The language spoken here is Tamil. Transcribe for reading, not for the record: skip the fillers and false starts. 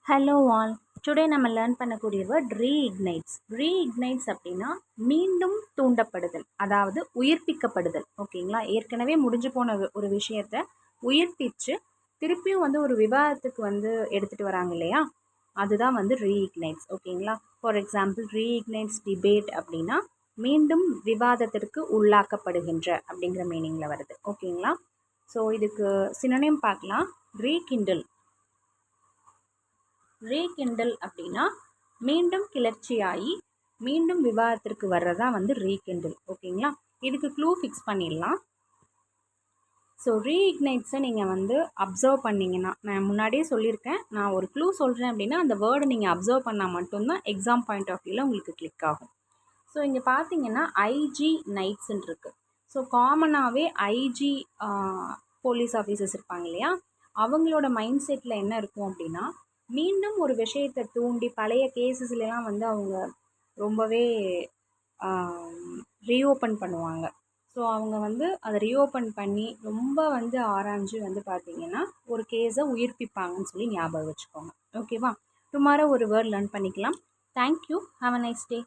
Hello all. டுடே நம்ம லேர்ன் பண்ணக்கூடிய வேர்ட் ரீஇக்னைட்ஸ். ரீஇக்னைட்ஸ் அப்படின்னா மீண்டும் தூண்டப்படுதல், அதாவது உயிர்ப்பிக்கப்படுதல். ஓகேங்களா? ஏற்கனவே முடிஞ்சு போன ஒரு விஷயத்த உயிர்ப்பிச்சு திருப்பியும் ஒரு விவாதத்துக்கு எடுத்துகிட்டு வராங்க இல்லையா? அதுதான் ரீஇக்னைட்ஸ். ஓகேங்களா? ஃபார் எக்ஸாம்பிள் ரீஇக்னைட்ஸ் டிபேட் அப்படின்னா மீண்டும் விவாதத்திற்கு உள்ளாக்கப்படுகின்ற அப்படிங்கிற மீனிங்கில் வருது. ஓகேங்களா? ஸோ இதுக்கு சினோனிம் பார்க்கலாம். ரீகிண்டில். ரீகிண்டில் அப்படின்னா மீண்டும் கிளர்ச்சியாகி மீண்டும் விவாதத்திற்கு வர்றதா ரீகிண்டில். ஓகேங்களா? இதுக்கு க்ளூ ஃபிக்ஸ் பண்ணிடலாம். ஸோ ரீஇக்னைட்ஸை நீங்கள் அப்சர்வ் பண்ணிங்கன்னா, நான் முன்னாடியே சொல்லியிருக்கேன், நான் ஒரு க்ளூ சொல்கிறேன் அப்படின்னா அந்த வேர்டை நீங்கள் அப்சர்வ் பண்ணால் மட்டும்தான் எக்ஸாம் பாயிண்ட் ஆஃப் வியூவில் உங்களுக்கு கிளிக் ஆகும். ஸோ இங்கே பார்த்தீங்கன்னா ஐஜி நைட்ஸ்ன்னு இருக்குது. ஸோ காமனாகவே ஐஜி போலீஸ் ஆஃபீஸர்ஸ் இருப்பாங்க இல்லையா? அவங்களோட மைண்ட் செட்டில் என்ன இருக்கும் அப்படின்னா, மீண்டும் ஒரு விஷயத்தை தூண்டி பழைய கேசஸ்லாம் அவங்க ரொம்பவே ரீஓப்பன் பண்ணுவாங்க. ஸோ அவங்க அதை ரீஓப்பன் பண்ணி ரொம்ப ஆராய்ஞ்சு பார்த்தீங்கன்னா ஒரு கேஸை உயிர்ப்பிப்பாங்கன்னு சொல்லி ஞாபகம் வச்சுக்கோங்க. ஓகேவா? டுமாரோ ஒரு வேர்ட் லேர்ன் பண்ணிக்கலாம். Thank you. Have a nice day.